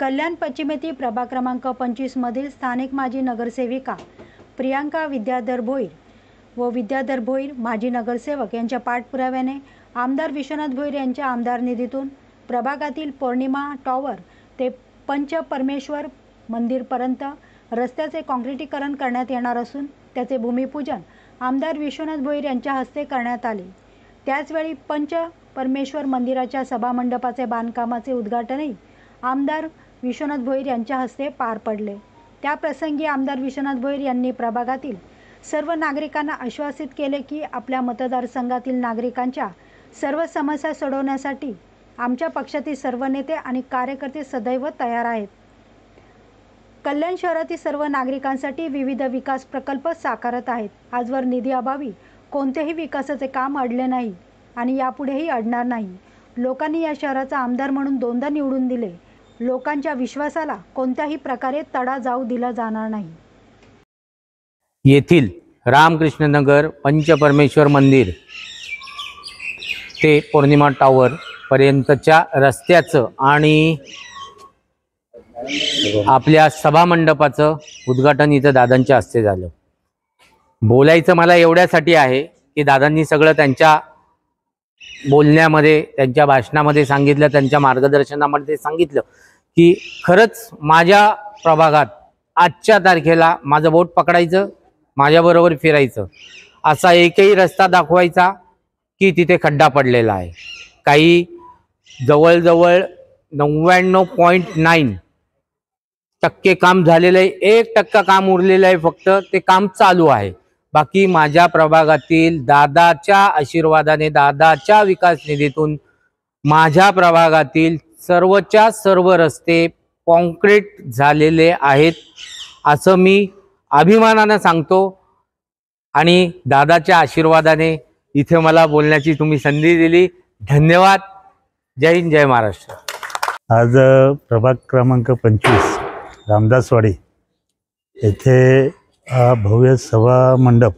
कल्याण पश्चिमेतील प्रभाग क्रमांक 25 मधील स्थानिक माजी नगरसेविका प्रियांका विद्याधर भोईर व विद्याधर भोईर माजी नगरसेवक यांच्या पाठपुराव्याने आमदार विश्वनाथ भोईर यांच्या आमदार निधीतून प्रभागातील पौर्णिमा टॉवर ते पंचपरमेश्वर मंदिरपर्यंत रस्त्याचे काँक्रिटीकरण करण्यात येणार असून त्याचे भूमिपूजन आमदार विश्वनाथ भोईर यांच्या हस्ते करण्यात आले। त्याचवेळी पंचपरमेश्वर मंदिराच्या सभामंडपाचे बांधकामाचे उद्घाटनही आमदार विश्वनाथ भोईर यांच्या हस्ते पार पडले। त्याप्रसंगी आमदार विश्वनाथ भोईर यांनी प्रभागातील सर्व नागरिकांना आश्वासित केले की आपल्या मतदारसंघातील नागरिकांच्या सर्व समस्या सोडवण्यासाठी आमच्या पक्षातील सर्व नेते आणि कार्यकर्ते सदैव तयार आहेत। कल्याण शहरातील सर्व नागरिकांसाठी विविध विकास प्रकल्प साकारत आहेत। आजवर निधी अभावी कोणतेही विकासाचे काम अडले नाही आणि यापुढेही अडणार नाही। लोकांनी या शहराचा आमदार म्हणून दोनदा निवडून दिले। लोकांच्या विश्वासाला कोणत्याही प्रकारे तडा जाऊ दिला जाणार नाही। येथील रामकृष्णनगर पंचपरमेश्वर मंदिर ते पौर्णिमा टॉवर पर्यंतच्या रस्त्याचं आणि आपल्या सभामंडपाचं उद्घाटन इथं दादांच्या हस्ते झालं। बोलायचं मला एवढ्यासाठी आहे की दादांनी सगळं त्यांच्या बोलण्यामध्ये, त्यांच्या भाषणामध्ये सांगितलं, त्यांच्या मार्गदर्शनामध्ये सांगितलं की खरंच माझ्या प्रभागात आजच्या तारखेला माझं बोट पकडायचं, माझ्याबरोबर फिरायचं, असा एकही रस्ता दाखवायचा की तिथे खड्डा पडलेला आहे। काही जवळजवळ 99.9% काम झालेलं आहे, 1% काम उरलेलं आहे, फक्त ते काम चालू आहे। बाकी माझ्या प्रभागातील दादाच्या आशीर्वादाने, दादाच्या विकास निधीतून माझ्या प्रभागातील सर्वच्या सर्व रस्ते कॉन्क्रीट झालेले आहेत असं मी अभिमानाने सांगतो। आणि दादाच्या आशीर्वादाने इथे मला बोलण्याची तुम्ही संधी दिली। धन्यवाद। जय हिंद, जय महाराष्ट्र। आज प्रभाग क्रमांक 25 रामदासवाडी येथे हा भव्य सभा मंडप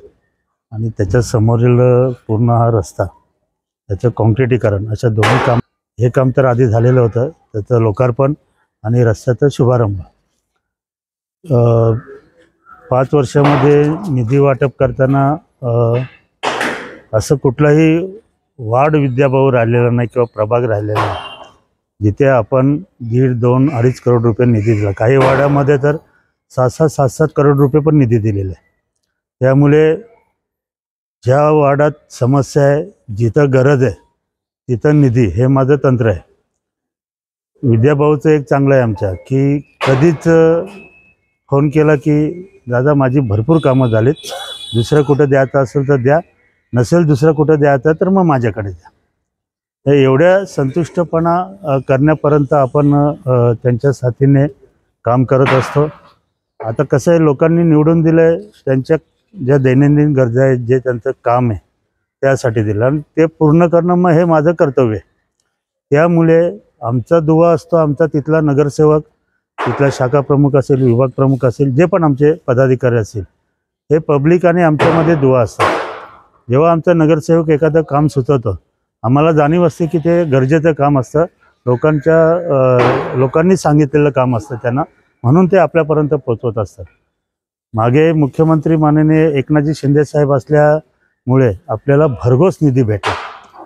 आणि त्याच्या समोरील पूर्ण हा रस्ता, त्याचं काँक्रिटीकरण, अशा दोन्ही काम, हे काम तर आधी झालेलं होतं, त्याचं लोकार्पण आणि रस्त्याचा शुभारंभ। 5 वर्षामध्ये निधी वाटप करताना असं कुठलाही वार्ड विद्याभाऊ राहिलेला नाही किंवा प्रभाग राहिलेला नाही जिथे आपण 1.5, 2, 2.5 करोड रुपये निधी दिला। काही वार्डामध्ये तर 6-7 करोड रुपये पण निधी दिलेला आहे। त्यामुळे ज्या वार्डात समस्या आहे, जिथं गरज आहे तिथं निधी, हे माझं तंत्र आहे। विद्याभाऊचं एक चांगलं आहे आमच्या की कधीच फोन केला की दादा माझी भरपूर कामं झालीत, दुसरं कुठं द्यायचं असेल तर द्या, नसेल दुसरं कुठं द्यायचं तर मग माझ्याकडे द्या। एवढ्या संतुष्टपणा करण्यापर्यंत आपण त्यांच्या साथीने काम करत असतो। आता कसं आहे, लोकांनी निवडून दिलं आहे, त्यांच्या ज्या दैनंदिन गरजा आहेत, जे त्यांचं काम आहे त्यासाठी दिलं आणि ते पूर्ण करणं मग हे माझं कर्तव्य आहे। त्यामुळे आमचा दुवा असतो, आमचा तिथला नगरसेवक, तिथला शाखा प्रमुख असेल, विभाग प्रमुख असेल, जे पण आमचे पदाधिकारी असतील, हे पब्लिक आणि आमच्यामध्ये दुवा असतात। जेव्हा आमचा नगरसेवक एखादं काम सुचवतो, आम्हाला जाणीव असते की ते गरजेचं काम असतं, लोकांनी सांगितलेलं काम असतं त्यांना, म्हणून ते आपल्यापर्यंत पोचवत असतात। मागे मुख्यमंत्री माननीय एकनाथजी शिंदे साहेब असल्यामुळे आपल्याला भरघोस निधी भेटला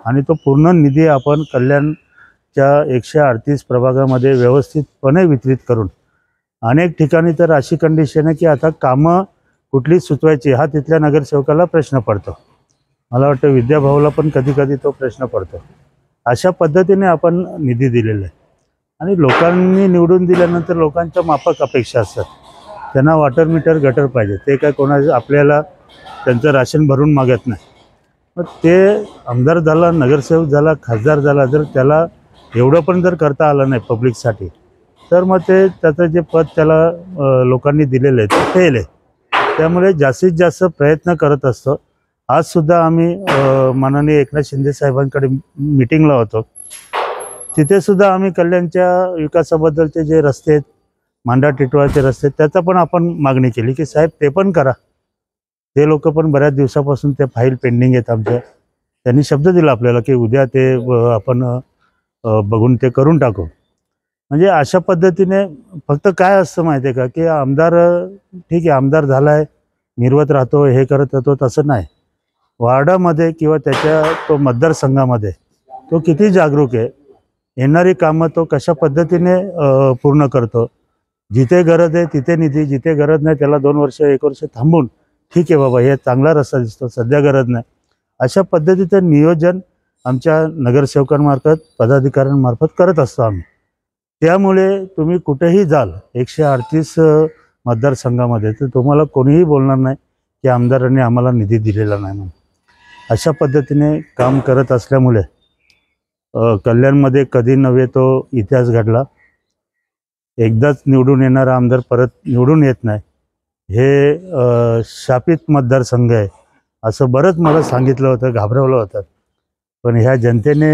आणि तो पूर्ण निधी आपण कल्याणच्या 138 प्रभागामध्ये व्यवस्थितपणे वितरित करून, अनेक ठिकाणी तर अशी कंडिशन आहे की आता कामं कुठली सुचवायची हा तिथल्या नगरसेवकाला प्रश्न पडतो। मला वाटतं विद्याभाऊला पण कधी कधी तो प्रश्न पडतो। अशा पद्धतीने आपण निधी दिलेला आहे आणि लोकांनी निवडून दिल्यानंतर लोकांच्या माफक अपेक्षा असतात। त्यांना वॉटर मीटर, गटर पाहिजे, ते काय आपल्याला त्यांचं राशन भरून मागत नाही। मग ते आमदार झाला, नगरसेवक झाला, खासदार झाला, जर त्याला एवढं पण जर करता आलं नाही पब्लिकसाठी, तर मग ते त्याचं जे पद त्याला लोकांनी दिलेलं आहे ते फेल आहे। त्यामुळे जास्तीत जास्त प्रयत्न करत असतो। आज सुद्धा आम्ही माननीय एकनाथ शिंदे साहेबांकडे मीटिंगला होतो, तिथे सुद्धा आम्ही कल्याणच्या विकासाबद्दलचे जे रस्ते आहेत, मांडा टिटवाळचे रस्ते, त्याचा पण आपण मागणी केली की साहेब ते पण करा। ते लोक पण बऱ्याच दिवसापासून ते फाईल पेंडिंग आहेत आमच्या, त्यांनी शब्द दिला आपल्याला की उद्या ते आपण बघून ते करून टाकू। म्हणजे अशा पद्धतीने फक्त काय असतं माहिती आहे का, की आमदार ठीक आहे, आमदार झालाय, मिरवत राहतो, हे करत राहतो, तसं नाही. वार्डामध्ये किंवा त्याच्या तो मतदारसंघामध्ये तो किती जागरूक आहे, येणारी कामं तो कशा पद्धतीने पूर्ण करतो. जिथे गरज आहे तिथे निधी, जिथे गरज नाही त्याला 2 वर्ष 1 वर्ष थांबून ठीक आहे बाबा, हे चांगला रस्ता दिसतो, सध्या गरज नाही, अशा पद्धतीचं नियोजन आमच्या नगरसेवकांमार्फत, पदाधिकाऱ्यांमार्फत करत असतो आम्ही. त्यामुळे तुम्ही कुठेही जाल 138 मतदारसंघामध्ये, तर तुम्हाला कोणीही बोलणार नाही की आमदारांनी आम्हाला निधी दिलेला नाही म्हणून. अशा पद्धतीने काम करत असल्यामुळे कल्याणमध्ये कधी नव्हे तो इतिहास घडला. एकदाच निवडून येणारा आमदार परत निवडून येत नाही, हे शापित मतदारसंघ आहे असं बरंच मला सांगितलं होतं, घाबरवलं होतं. पण ह्या जनतेने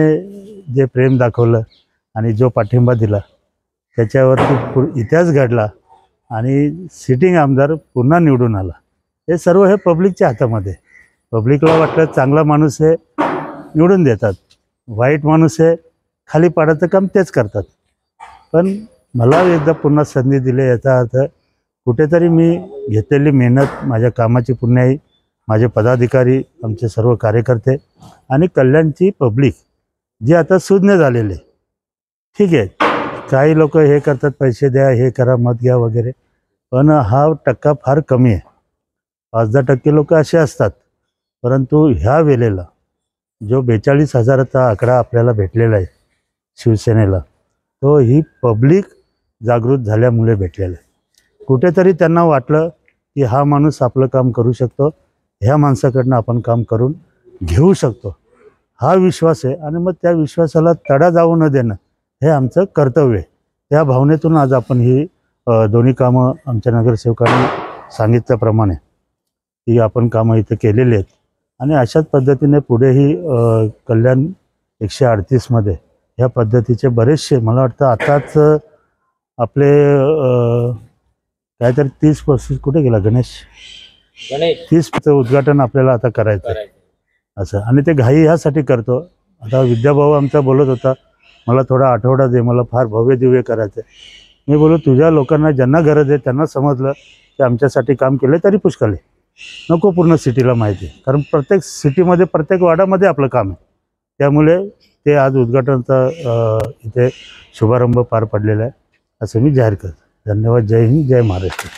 जे प्रेम दाखवलं आणि जो पाठिंबा दिला त्याच्यावरती इतिहास घडला आणि सिटिंग आमदार पुन्हा निवडून आला. हे सर्व हे पब्लिकच्या हातामध्ये. पब्लिकला वाटलं चांगला माणूस आहे निवडून देतात, वाईट माणूस आहे खाली पाडायचं काम तेच करतात. पण मला एकदा पुन्हा संधी दिली, याचा अर्थ कुठेतरी मी घेतलेली मेहनत, माझ्या कामाची पुण्याई, माझे पदाधिकारी, आमचे सर्व कार्यकर्ते आणि कल्याणची पब्लिक जी आता सुज्ञ झालेले. ठीक आहे, काही लोक हे करतात, पैसे द्या, हे करा, मत घ्या वगैरे, पण हा टक्का फार कमी आहे. 5-10% लोक असे असतात. परंतु ह्या वेळेला जो 42,000चा आकडा आपल्याला भेटलेला आहे शिवसेनेला, तो ही पब्लिक जागृत झाल्यामुळे भेटलेला आहे. कुठेतरी त्यांना वाटलं की हा माणूस आपलं काम करू शकतो, ह्या माणसाकडनं आपण काम करून घेऊ शकतो, हा विश्वास आहे. आणि मग त्या विश्वासाला तडा जाऊ न देणं हे आमचं कर्तव्य आहे. त्या भावनेतून आज आपण ही दोन्ही कामं आमच्या नगरसेवकांनी सांगितल्याप्रमाणे ही आपण कामं इथं केलेली आहेत. आणि अशाच पद्धतीने पुढेही कल्याण 138मध्ये ह्या पद्धतीचे बरेचसे, मला वाटतं आताच आपले काहीतरी 30-35 कुठे गेला गणेश 30चं उद्घाटन आपल्याला आता करायचं आहे असं. आणि ते घाई ह्यासाठी करतो, आता विद्याभाऊ आमचा बोलत होता मला थोडा आठवडा दे, मला फार भव्य दिव्य करायचं आहे. मी बोलू तुझ्या लोकांना ज्यांना गरज आहे त्यांना समजलं की आमच्यासाठी काम केलं तरी पुष्कळ आहे, नको पूर्ण सिटीला माहिती आहे. कारण प्रत्येक सिटीमध्ये, प्रत्येक वार्डामध्ये आपलं काम आहे. त्यामुळे ते आज उद्घाटनाचा इथे शुभारंभ पार पडलेला आहे असं मी जाहीर करतो. धन्यवाद. जय हिंद, जय महाराष्ट्र.